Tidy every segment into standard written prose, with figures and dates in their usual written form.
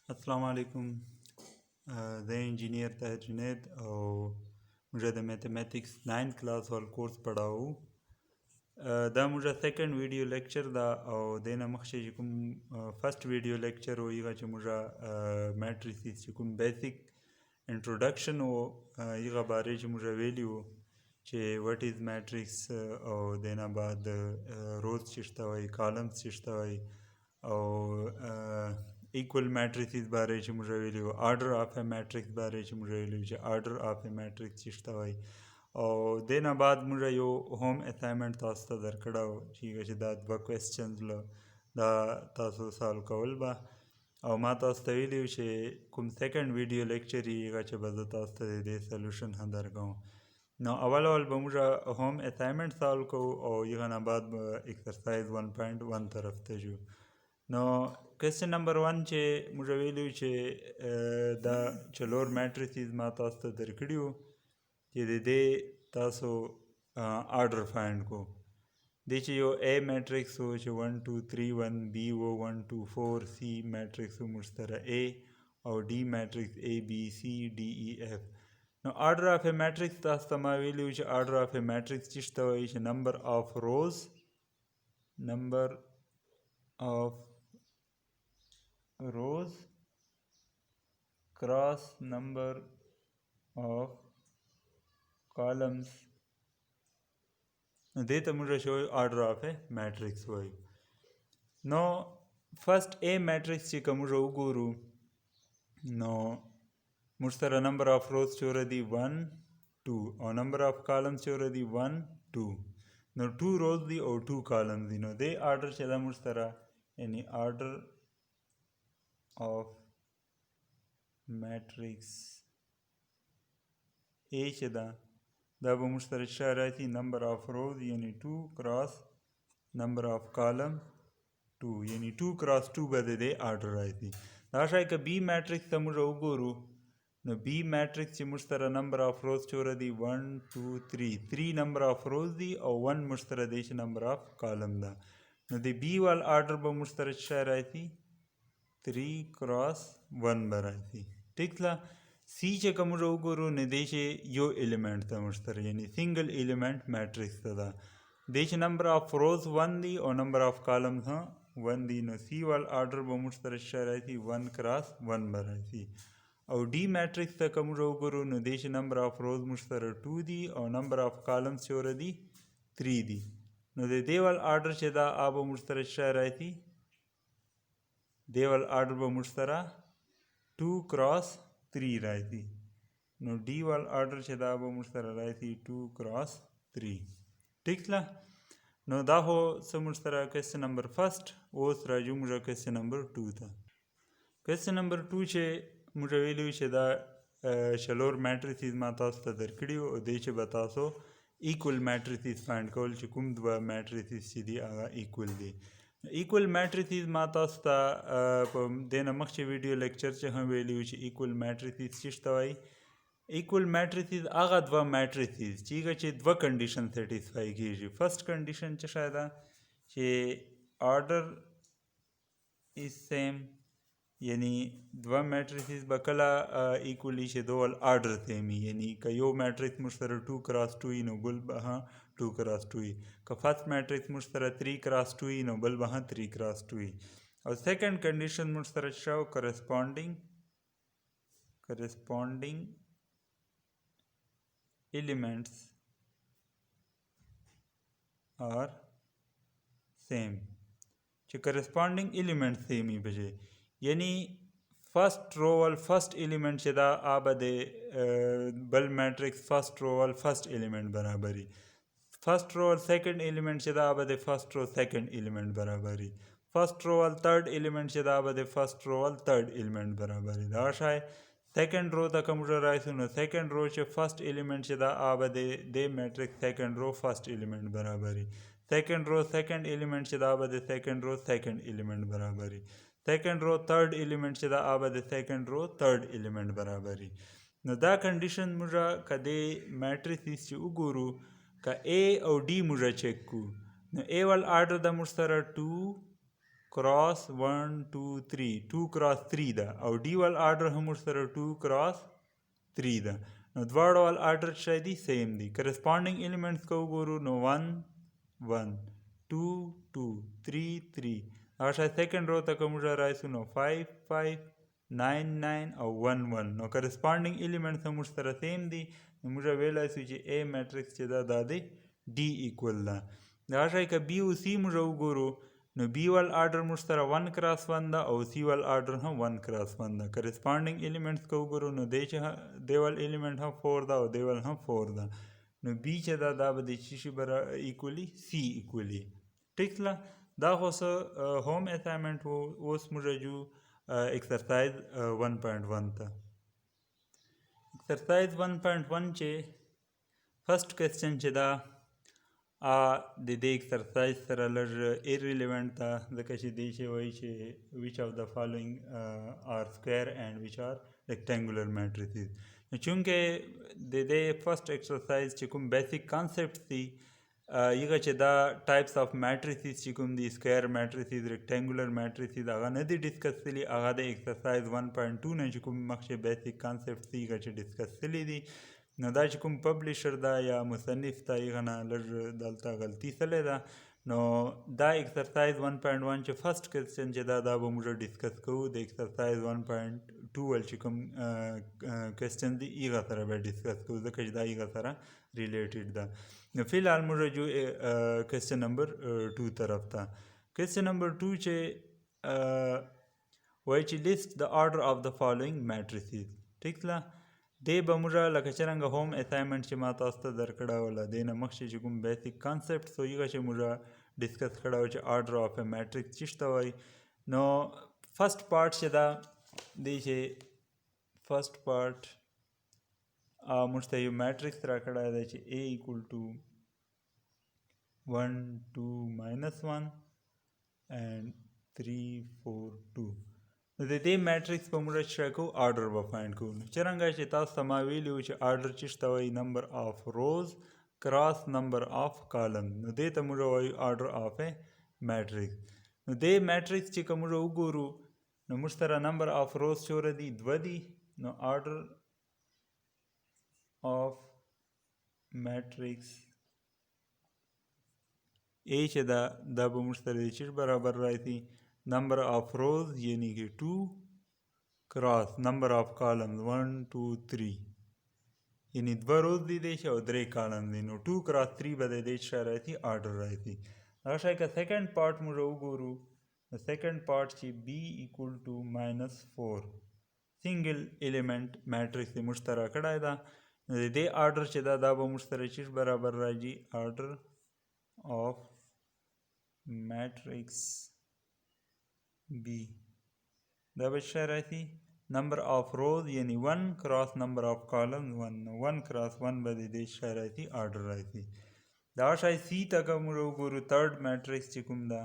अस्सलाम वालेकुम। ज़ै इंजीनियर तहत जुनेद और मुझे द मैथमेटिक्स 9th क्लास वाल कोर्स पढ़ाऊँ دا मुझे सेकंड वीडियो लेक्चर दा और देना मख्शे कुम फर्स्ट वीडियो लेक्चर हो इगा च मुझे मैट्रिसेस कुम बेसिक इंट्रोडक्शन हो इगा बारे च मुझे वेली हो चे व्हाट इज़ मैट्रिक्स और देना बाद रोज चिश्ता हुई कॉलम्स चिश्ता हुई और इक्वल मैट्रिसेस बारे च मुझे वेली हो आर्डर ऑफ ए मैट्रिक्स बारे च मुझे वेली हो आर्डर ऑफ ए मैट्रिक्स चिश्ता हुई और देना बाद मुझे यो होम असाइनमेंट तास्ता दरकड़ा हो ठीक है दा दवा क्वेश्चंस लो दा तासो सॉल्व कवल बा और मा तास्ता वेली हो चे कुम सेकंड वीडियो लेक्चर ही गा चे बज़ तास्ता दे सॉल्यूशन हाँ दरगाऊं ना अवल मुझे होम असाइनमेंट सॉल्व को और ये ना बाद एक्सरसाइज 1.1 तरफ तजू नो क्वेश्चन नंबर 1 चे मुझे वेली चे दा चलोर मैट्रिसेस मा तास्ता दरकड़ी हो ये दे तासो आर्डर फाइंड को देखिए यो ए मैट्रिक्स हो 1 2 3 1 बी वो 1 2 4 सी मैट्रिक्स हो मुश्तरा ए और D matrix A B C D E F नो आर्डर ऑफ ए मैट्रिक्स तास्ता मा वेली हुई आर्डर ऑफ ए मैट्रिक्स चिश्ता हुई number of rows cross number of columns दे तो मुझे शो आर्डर ऑफ ए मैट्रिक्स हुई नो फर्स्ट ए मैट्रिक्स ची का मुझे उगुरु नो मुश्तरा नंबर ऑफ रोज चोरा दी 1 2 और नंबर ऑफ कॉलम्स चोरा दी 1 2 नो 2 रोज दी और 2 कॉलम्स दी नो दे आर्डर चला मुश्तरा यानी आर्डर ऑफ मैट्रिक्स ए चदा दा वो मुश्तरक रहती नंबर ऑफ रोज यानी 2 क्रॉस नंबर ऑफ कॉलम 2 यानी 2 क्रॉस 2 बदे दे आर्डर रहती दाशा का बी मैट्रिक्स का मुझे उगोरू न बी मैट्रिक्स ची मुश्तरा नंबर ऑफ रोज चोरा दी 1 2 3 नंबर ऑफ रोज दी और 1 मुश्तरा देश नंबर ऑफ कॉलम दा न दे बी वाल आर्डर ब मुश्तरक रहती 3 क्रॉस 1 बराती ठीक ला सी चे का मुझे उगोरू ने देशे यो एलिमेंट था मुश्तर यानी सिंगल एलिमेंट मैट्रिक्स था देश नंबर ऑफ रोज 1 दी और नंबर ऑफ कॉलम था 1 दी नो सी वाल आर्डर वो मुश्तर रहती 1 क्रॉस 1 बराती और डी मैट्रिक्स था का मुझे उगोरू ने देश नंबर ऑफ रोज मुश्तर 2 दी और नंबर ऑफ कॉलम चोर दी 3 दी नो दे वाल आर्डर चेदा आप मुश्तर रहती देवल आर्डर वो मुश्तरा 2 क्रॉस 3 रहती नो डी वाल आर्डर चेदा वो मुश्तरा रहती 2 क्रॉस 3 ठीक ला नो दा हो से मुश्तरा क्वेश्चन नंबर फर्स्ट ओस राजू मुझे क्वेश्चन नंबर 2 था क्वेश्चन नंबर 2 चे मुझे वेल्यू चेदा शलोर मैट्रिसेस मा तास्ता दरकड़ी हो देश बतासो इक्वल मैट्रिसेस फाइंड कॉल चुकुम दवा मैट्रिसेस दी आगा इक्वल दी इक्वल मैट्रिसेस मा तास्ता देना मख्शे वीडियो लेक्चर चे हम वेली हुई इक्वल मैट्रिसेस चिश्तवाई इक्वल मैट्रिसेस आगा दवा मैट्रिसेस चीगा चे दवा कंडीशन सेटिस्फाई कीजिए फर्स्ट कंडीशन चे शायद चे आर्डर इज सेम यानी दवा मैट्रिसेस बकला इक्वली चे दो आर्डर सेमी यानी का यो मैट्रिक्स मुश्तर 2 क्रॉस 2 नो बुल बहा 2 क्रॉस 2 का फर्स्ट मैट्रिक्स मुश्तर 3 क्रॉस 2 नो बुल बहा 3 क्रॉस 2 और सेकंड कंडीशन मुश्तर शो करस्पॉन्डिंग एलिमेंट्स आर सेम चे करस्पॉन्डिंग एलिमेंट सेम ही बजे यानी फर्स्ट रो वाल फर्स्ट एलिमेंट चेदा आबदे बल मैट्रिक्स फर्स्ट रो वाल फर्स्ट एलिमेंट बराबरी फर्स्ट रो वाल सेकंड एलिमेंट चेदा आबदे फर्स्ट रो सेकंड एलिमेंट बराबरी फर्स्ट रो वाल थर्ड एलिमेंट चेदा आबदे फर्स्ट रो वाल थर्ड एलिमेंट बराबरी दाशाय सेकंड रो तक मुझे राय सुनो सेकंड रो चे फर्स्ट एलिमेंट चेदा आबदे दे matrix second row first element बराबरी सेकंड रो सेकंड एलिमेंट चेदा आबदे सेकंड रो सेकंड एलिमेंट बराबरी सेकंड रो थर्ड एलिमेंट चेदा आबदे सेकंड रो थर्ड एलिमेंट बराबरी न दा कंडीशन मुझा कदे मैट्रिसेस चे उगुरु का ए और डी मुझा चेक को न ए वाल आर्डर दा मुश्तरा 2 क्रॉस 1 2 3 2 क्रॉस 3 ده او डी وال آرډر هم ورسره 2 क्रॉस 3 ده. نو دواړه وال آرډر چې دی سیم دی. کرسپانډینګ ایلیمنټس که وګورو نو 1 1 2 2 3 3 هغه شاید سیکنډ رو ته که موږ رایسو نو 5 5 9 9 او 1 1 نو کرسپانډینګ ایلیمنټس هم ورسره سیم دی. نو موږ ویلی سو چې A میټرکس چې دا دی D ایکول ده. دغه شی که B او C موږ وګورو نو B وال آرډر موږ سره 1 کراس 1 ده او C وال آرډر هم 1 کراس 1 ده. کرسپانډینګ ایلیمنټس که وګورو نو دی وال ایلیمنټ هم 4 ده او دی وال هم 4 ده. نو B چې ده به د چی شي ایکولی C ایکولی. ټیک ده. دا خو څه هوم اسایمنټ و. اوس موږ جو ایکسرسایز 1.1 ته. ایکسرسایز 1.1 چې فرست کوېسچن چې ده د دې ایکسرسایز سره لږ ایرریلیونټ ده ځکه چې دې چې وایي چې ویچ آف د فالوینګ آر سکویر اینډ ویچ آر ریکټینګولر میټریسز. نو چونکې د دې فرست ایکسرسایز چې کوم بیسیک کانسیپټ دي هغه چې دا ټایپس آف میټریسز چې کوم دي سکویر میټریسز ریکټینګولر میټریسز هغه نه دي ډسکس شوي. هغه د ایکسرسایز 1.2 نه چې کوم مخکې بیسیک کانسیپټ دي هغه چې ډسکس شوي دي. نو دا چې کوم پبلیشر ده یا مصنف ده هغه نه لږ دلته غلطي شوې ده. نو دا ایکسرسایز 1.1 چې فرست کوېسچن چې دا به موږ ډسکس کوو. د ایکسرسایز 1.2 ول چې کوم کوېسچن دي هغه سره به ډسکس کوو ځکه چې دا هغه سره ریلیټډ ده. نو فی الحال موږ جو کوېسچن نمبر 2 طرف ته. کوېسچن نمبر 2 چې وایي چې لیست د آرډر آف د فالوینګ میټریسز. ټیک ده. دی به موږ لکه څرنګه هوم اسایمنټ چې ما تاسو ته درکړی وله دې نه مخکې چې کوم بیسیک کانسیپټ و هغه چې موږ ډسکس کړی و چې آرډر آف ا میټریکس څه ته وایي. نو فرست پارټ چې ده دی چې فرست پارټ موږ ته یو میټریکس راکړی دی چې A equal to 1 2 minus 1 and 3 4 2. نو د دې میټریکس په موږ چې کوو آرډر به فایند کوو. نو څرنګه چې تاسو ته ما ویلي وو چې آرډر څه ته وایي نمبر آف روز کراس نمبر آف کالم. نو دې ته موږ وایو آرډر آف ا میټریکس. نو دې میټریکس چې که موږ وګورو نو موږ سره نمبر آف روز څومره دي 2 دي. نو آرډر آف میټریکس A چې دا به موږ سره د چیز برابر راځي نمبر آف روز یعنی کہ 2 کراس نمبر آف کالمز 1 2 3 یعنی 2 روز دی دیش او 3 کالم دی. نو 2 کراس 3 به د دې څه راځي آرډر راځي. هغه شی که سیکنډ پارټ موږ وګورو نو سیکنډ پارټ چې B equal to -4 سنگل ایلیمنٹ میټریکس موږ ته راکړی ده. نو د دې آرډر چې دا به موږ سره چیز برابر راځي آرډر آف میټریکس B. دا به څه راځي نمبر آف روز یعنی 1 کراس نمبر آف کالم 1. 1 کراس 1 به د دې څه راځي آرډر راځي. دا شای C ته که موږ وګورو تھرډ میټریکس چې کوم ده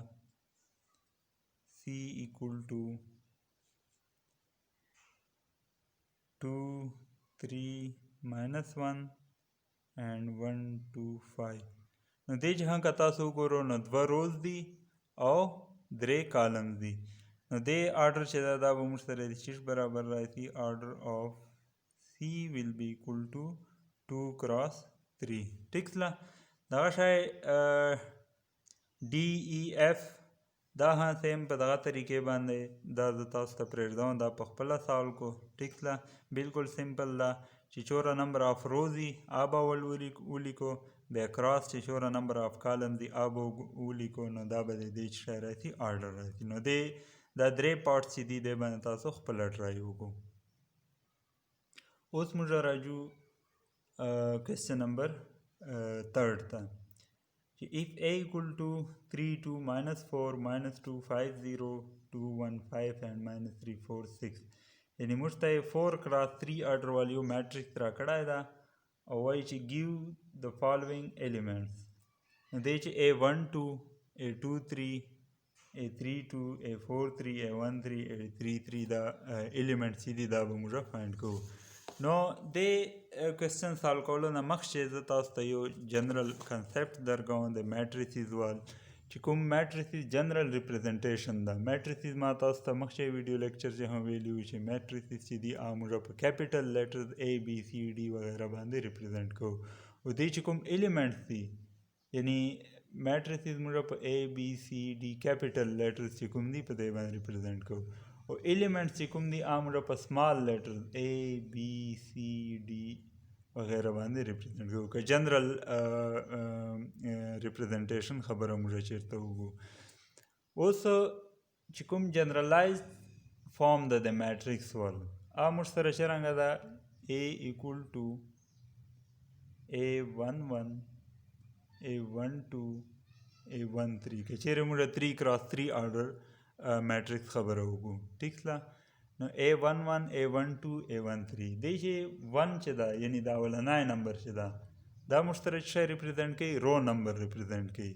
C equal to 2 3 minus 1 and 1 2 5. نو دې جهان که تاسو وګورو نو 2 روز دي او 3 کالم دي. نو دې آرډر چې دا به موږ سره د چیز برابر راځي آرډر آف C will be equal to 2 cross 3. ټیک ده. دغه شی D E F دا هم سیم په دغه طریقې باندې دا زه تاسو ته پرېږدم دا په خپله سالو کو. ټیک ده. بالکل سمپل ده چې څومره نمبر آف روز دي هغه به ولیکو بیا کراس چې څومره نمبر آف کالم دي هغه به ولیکو. نو دا به د دې څه راځي آرډر راځي. نو دا 3 پارټس چې دي دې باندې تاسو خپله ټرای وکړو. اوس موږ راځو کوېسچن نمبر 3 ته چې if A equal to 3 2 -4 -2 5 0 2 1 5 and -3 4 6 یعنی موږ ته 4 کراس 3 آرډر والی یو میټریکس راکړی ده او وایي چې give the following elements. نو دی چې A12 A23 A32 A43 A13 A33 دا ایلیمنټس چې دي دا به موږ فایند کوو. نو دې کوېسچن سالو کولو نه مخکې زه تاسو ته یو جنرل کنسپټ درکوم د میټریسز وال چې کوم میټریسز جنرال ریپرزنټیشن ده. میټریسز ما تاسو ته مخکې ویډیو لیکچر چې هم ویلي وو چې میټریسز چې دي موږ په کیپیټل لیټرز ABCD وغیره باندې ریپرزنټ کوو. او دې چې کوم ایلیمنټس دي یعنی میټریسز موږ په ABCD کیپیټل لیټرز چې کوم دي په دې باندې ریپرزنټ کوو. او ایلیمنټس چې کوم دي موږ په سمال لیټرز ABCD وغیره باندې ریپرزنټ کوو. که جنرال ریپرزنټیشن خبره موږ چیرته وګورو. اوس چې کوم جنرالایز فارم ده د میټریکس ول موږ سره څرنګه ده A equal to A11 A12 A13 که چیرې موږ 3x3 آرډر میټریکس خبره وکړو. ټیک ده. نو A11 A12 A13 دی چې 1 چې ده یعنی دا اولنی نمبر چې ده دا موږ سره څه ریپرزنټ کوي رو نمبر ریپرزنټ کوي.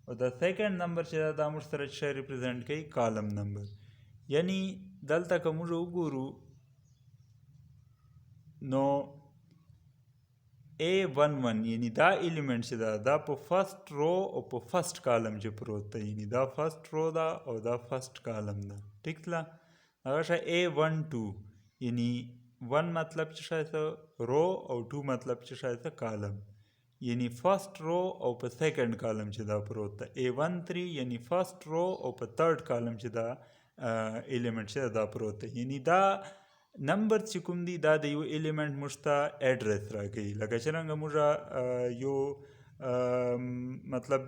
او دا سیکنډ نمبر چې ده دا موږ سره څه ریپرزنټ کوي کالم نمبر. یعنی دلته که موږ وګورو نو A11 یعنی دا ایلیمنټ چې ده دا په فرست رو او په فرست کالم کې پروت ده. یعنی دا فرست رو ده او دا فرست کالم ده. ټیک ده. هغه شی A12 یعنی 1 مطلب چې شایسته رو او 2 مطلب چې شایسته کالم یعنی فرست رو او په سیکنډ کالم چې دا پروت ده. A13 یعنی فرست رو او په تھرد کالم چې دا ایلیمنټ چې دا پروت ده. یعنی دا نمبر چې کوم دي دا د یو ایلیمنټ موږ ته ایډرس راکوي. لکه څرنګه موږ یو مطلب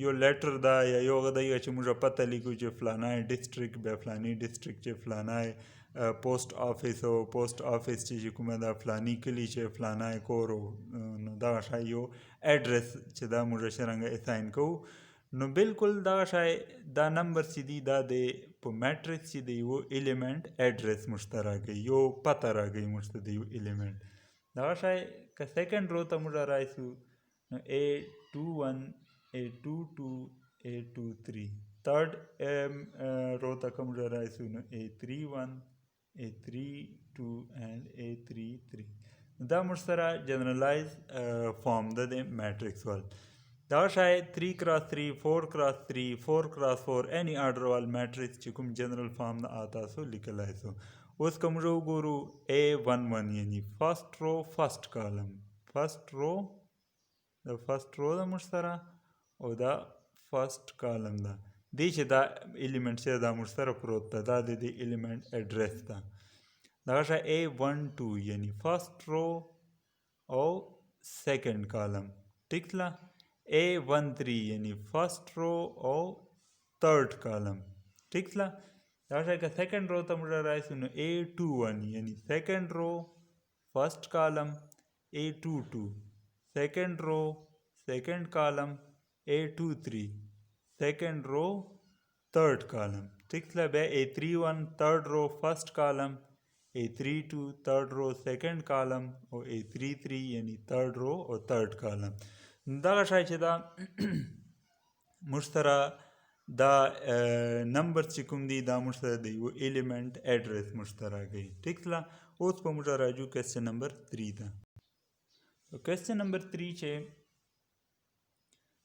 یو لیټر ده یا یو هغه دی چې موږ پته لیکو چې فلانی ډسټرکټ بیا فلانی ډسټرکټ چې فلانی پوسټ آفیس او پوسټ آفیس چې کومه ده فلانی کلی چې فلانی کور نو دغه شی یو ایډرس چې دا موږ څرنګه اساین کوو. نو بالکل دغه شی دا نمبر چې دي دا د په میټریکس چې د یو ایلیمنټ ایډرس موږ ته راکوي یو پته راکوي موږ ته د یو ایلیمنټ. دغه شی که سیکنډ رو ته موږ راشو نو A21 A22 A23 تھرڈ رو ته که موږ راشو نو A31 A32 and A33 دا موږ سره جنرالایز فارم ده د میټریکس وال. دغه شی 3x3 4x3 4x4 any order وال میټریکس چې کوم جنرال فارم ده تاسو لیکلی سو. اوس که موږ وګورو A11 یعنی فرست رو فرست کالم فرست رو د فرست رو ده موږ سره او دا فرست کالم ده. دی چې دا ایلیمنټ چې دا موږ سره پروت ده دا د دې ایلیمنټ ایډرس ده. دغه شی A12 یعنی فرست رو او سیکنډ کالم. ټیک ده. A13 یعنی فرست رو او تھرڈ کالم. ٹھیک ده. دغه شی که سیکنډ رو ته موږ راشو نو A21 یعنی سیکنډ رو فرست کالم A22 second row second column A23 second row third column. ٹھیک ہے. بیا A31 third row first column A32 third row second column او A33 یعنی third row او third column. دغه شی چې دا موږ سره دا نمبر چې کوم دي دا موږ سره د یو ایلیمنټ ایډرس موږ ته راکوي. ټیک ده. اوس په موږ راځو کوېسچن نمبر 3 ته. کوېسچن نمبر 3 چې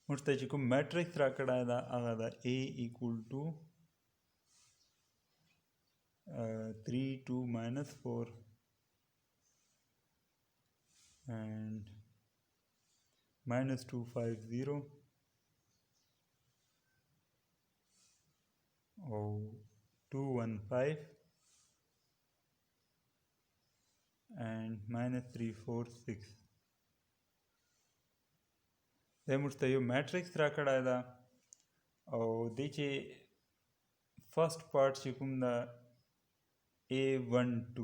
موږ ته چې کوم میټریکس راکړی ده هغه ده A equal to 3 2 minus 4 and minus 2 5 0 او 2 1 5 and minus 3 4 6. دا موږ ته یو میټریکس راکړی ده او دی چې فرست پارټ چې کوم ده A12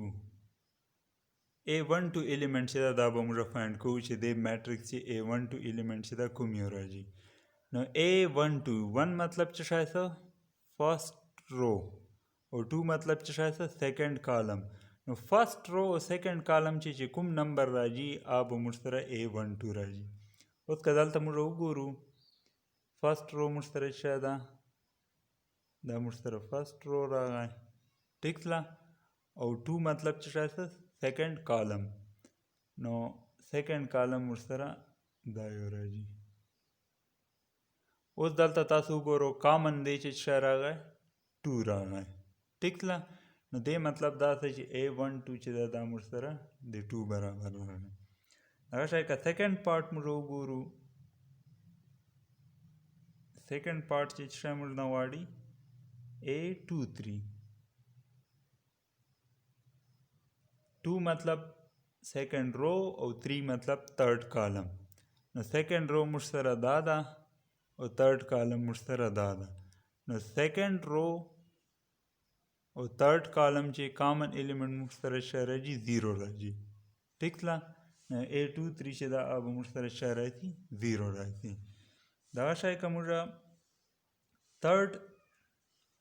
ایلیمنټ چې ده دا به موږ فایند کوو چې دی میټریکس چې A12 ایلیمنټ چې ده کوم یو راځي. نو A12 1 مطلب چې شایسته فرست رو او 2 مطلب چې شایسته سیکنډ کالم. نو فرست رو او سیکنډ کالم چې کوم نمبر راځي هغه به موږ سره A12 راځي. اوس که دلته موږ وګورو فرست رو موږ سره څه ده دا موږ سره فرست رو راغی. ټیک ده. او 2 مطلب چې شایسته سیکنډ کالم. نو سیکنډ کالم موږ سره دا یو راځي اوس دلته تاسو وګورو کامن دی چې څه راغی 2 راغی ټیک ده نو دې مطلب دا څه چې A12 چې دا موږ سره د 2 برابر راغی هغه شی که سیکنډ پارټ موږ وګورو سیکنډ پارټ چې څه موږ نه غواړي A23 2 مطلب سیکنډ رو او 3 مطلب تھرڈ کالم نو سیکنډ رو موږ سره دا ده او تھرڈ کالم موږ سره دا ده نو سیکنډ رو او تھرڈ کالم چې کامن ایلیمنٹ موږ سره څه راځي 0 راځي ټیک ده A23 چې دا به موږ سره څه راځي 0 راځي دغه شی که موږ تھرڈ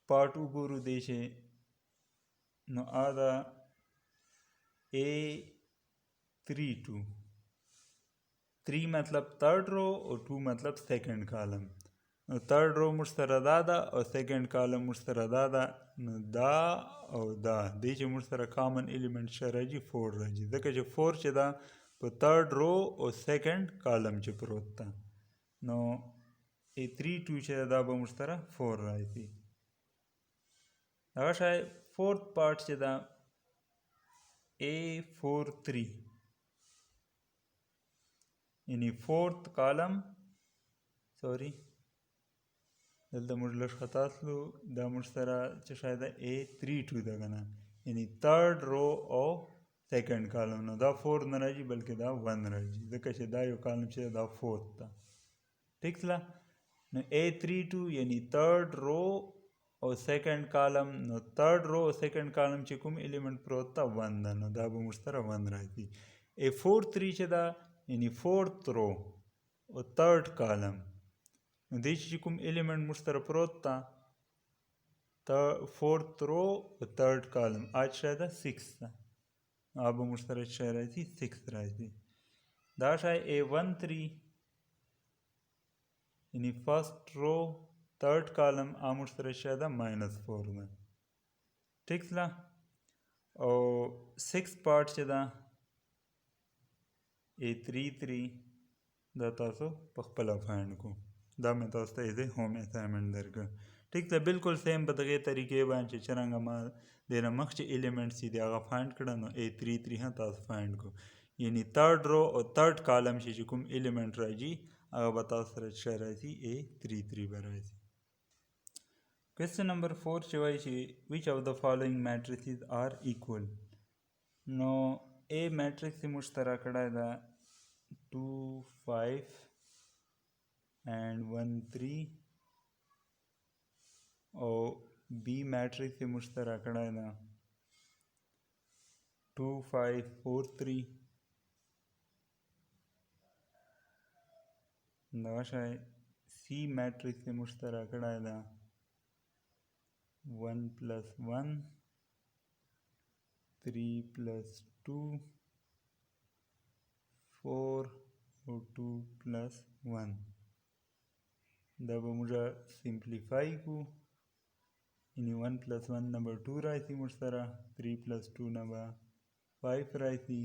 پارټ وګورو دی چې نو دا A32 3 مطلب تھرڈ رو او 2 مطلب سیکنډ کالم نو تھرڈ رو موږ سره دا ده او سیکنډ کالم موږ سره دا ده نو دا او دا دی چې موږ سره کامن ایلیمنٹ څه راځي 4 راځي ځکه چې 4 چې دا په تھرڈ رو او سیکنډ کالم چې پروت ده نو A32 چې دا به موږ سره 4 راځي هغه شی فورث پارټ چې دا A43 یعنی فورث کالم سوري دلته موږ لږ خطا تلو دا موږ سره چې شاید A32 ده که نه یعنی تھرډ رو او سیکنډ کالم نو دا 4 نه راځي بلکې دا 1 راځي ځکه چې دا یو کالم چې دا فورث ده ټیک ده نو A32 یعنی تھرډ رو او سیکنډ کالم نو تھرډ رو او سیکنډ کالم چې کوم ایلیمنٹ پروت ده 1 ده نو دا به موږ سره 1 راځي A43 چې ده یعنی فورث رو او تھرډ کالم نو دی چې کوم ایلیمنٹ موږ سره پروت ده فورث رو او تھرډ کالم څه ده 6 ده نو به موږ سره څه راځي 6 راځي دا شی A13 یعنی فرست رو تھرڈ کالم موږ سره څه ده -4 ده ټیک ده او 6 پارټ چې ده A33 دا تاسو په خپله فایند کو دا مې تاسو ته ایز هوم اسایمنټ درکړه ټیک ده بالکل سیم په دغې طریقې باندې چې څرنګه ما دې نه مخکې ایلیمنټس دي هغه فایند کړه نو A33 هم تاسو فایند کو یعنی تھرډ رو او تھرډ کالم چې کوم ایلیمنٹ راځي هغه به تاسو سره څه راځي A33 به راځي Question number 4 چې وایي چې which of the following matrices are equal نو A matrix یې موږ ته راکړی ده 2 5 and 1 3 او B matrix یې موږ ته راکړی ده 2 5 4 3 دغه شی C matrix یې موږ ته راکړی ده 1 plus 1 3 plus 2 4 او 2 plus 1 دا به موږ سمپلیفای کو یعنی 1 plus 1 نه به 2 راځي موږ سره 3 plus 2 نه به 5 راځي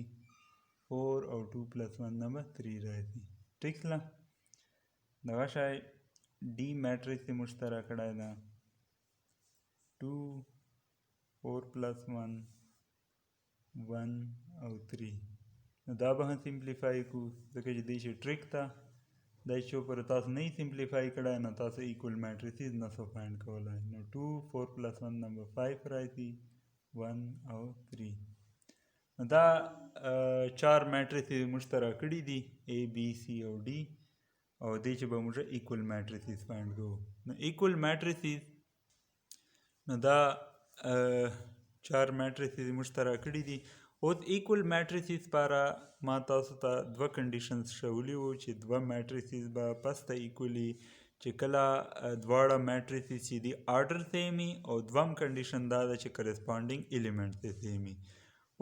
4 او 2 plus 1 نه به 3 راځي ټیک ده دغه شی D میټرکس یې موږ ته راکړی ده 2 4 plus 1 1 او 3 نو دا به هم سمپلیفای کو ځکه چې دی چې ټریک ده دا چې پر تاسو نه سمپلیفای کړی نو تاسو ایکول میټریسز نه سو فایند کولای نو 2 4 plus 1 نمبر 5 راځي 1 او 3 نو دا چار میټریسز موږ ته راکړي دي A B C او D او دی چې به موږ ایکول میټریسز فایند کوو نو ایکول میټریسز نو دا چار میټریسز موږ ته راکړي دي اوس ایکول میټریسز لپاره ما تاسو ته دوه کنډیشنز ښوولي وو چې دوه میټریسز به پس ته ایکولي چې کله دواړه میټریسز چې دي آرډر سیم وي او دویم کنډیشن دا ده چې کرسپانډینګ ایلیمنټ یې سیم وي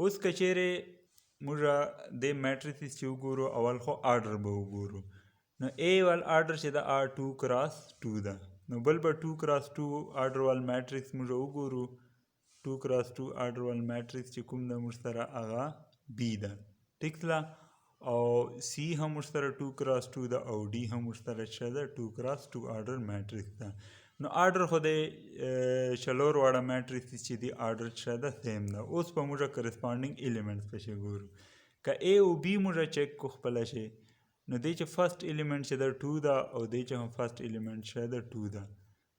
اوس که چیرې موږ دې میټریسز چې وګورو اول خو آرډر به وګورو نو A وال آرډر چې ده 2 کراس 2 ده نو بل به 2 کراس 2 آرډر وال میټریکس موږ وګورو 2 کراس 2 آرډر وال میټریکس چې کوم ده موږ سره هغه B ده ټیک ده او سی هم ورسره 2 کراس 2 ده او ډي هم ورسره څه ده 2 کراس 2 آرډر میټریکس ده. نو آرډر خو د څلور واړه میټریکس چې دي آرډر څه ده سیم ده. اوس په موږ کرسپانډینګ ایلیمنټس پسې ګورو. که A او B موږ چک کو خپله شي نو دی چې فرست ایلیمنټ چې ده 2 ده او دی چې هم فرست ایلیمنټ څه ده 2 ده.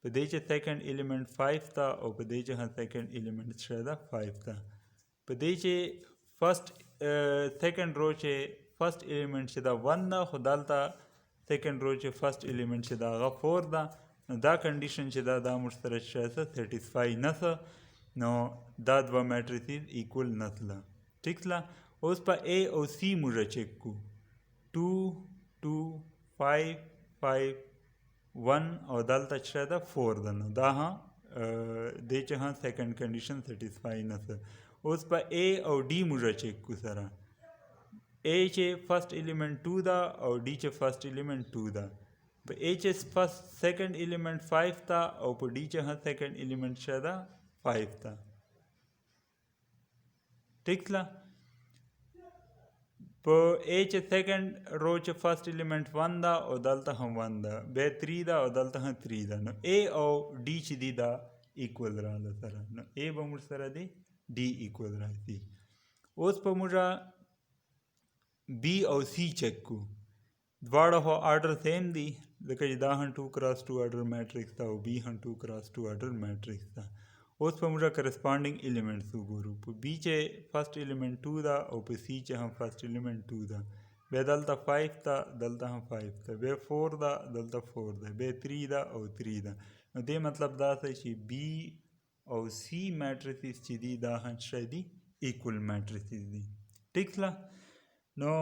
په دی چې سیکنډ ایلیمنټ 5 ده او په دی چې هم سیکنډ ایلیمنټ څه ده 5 ده. په دی چې فرست سیکنډ رو چې فرست ایلیمنٹ چې دا 1 ده خو دلته سیکنډ رو چې فرست ایلیمنٹ چې دا هغه 4 ده نو دا کنډیشن چې دا موږ سره څه سیټسفای نه څه نو دا دوه میټریسز ایکول نه تله. ټیک تله. اوس په A او C موږ چک کو 2 2 5 5 1 او دلته څه ده 4 ده نو دا ها دی چې ها سیکنډ کنډیشن سیټسفای نه څه. اوس په A او D موږ چک کو سره A چې فرست ایلیمنٹ 2 ده او D چې فرست ایلیمنٹ 2 ده. په A چې فرست سیکنډ ایلیمنٹ 5 ده او په D چې هم سیکنډ ایلیمنٹ څه ده 5 ده. ټیک ده. په A چې سیکنډ رو چې فرست ایلیمنٹ 1 ده او دلته هم 1 ده بیا 3 ده او دلته هم 3 ده نو A او D چې دي دا ایکول راله سره نو A به موږ سره دی D ایکول راځي. اوس په موږ B او C چک کو دواړه خو آرډر سیم دي ځکه چې دا هم 2 کراس 2 آرډر میټریکس ده او B هم 2 کراس 2 آرډر میټریکس ده. اوس په موږ کرسپانډینګ ایلیمنټس وګورو. په B چې فرست ایلیمنٹ 2 ده او په C چې هم فرست ایلیمنٹ 2 ده بیا دلته 5 ده دلته هم 5 ده بیا 4 ده دلته 4 ده بیا 3 ده او 3 ده. نو دې مطلب دا دی چې B او C میټریسز چې دي دا هم څه دي ایکول میټریسز دي. ټیک ده. نو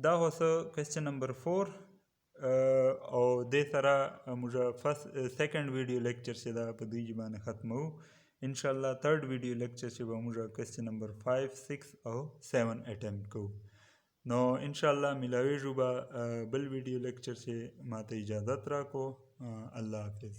دا خو څه کوېسچن نمبر 4 او دې سره موږ سیکنډ ویډیو لیکچر چې دا په دوی باندې ختمو. انشاءالله تھرډ ویډیو لیکچر چې به موږ کوېسچن نمبر 5 6 او 7 اټمپټ کوو. نو انشاءالله ملاویږو به بل ویډیو لیکچر چې ماته اجازت راکړو. الله حافظ.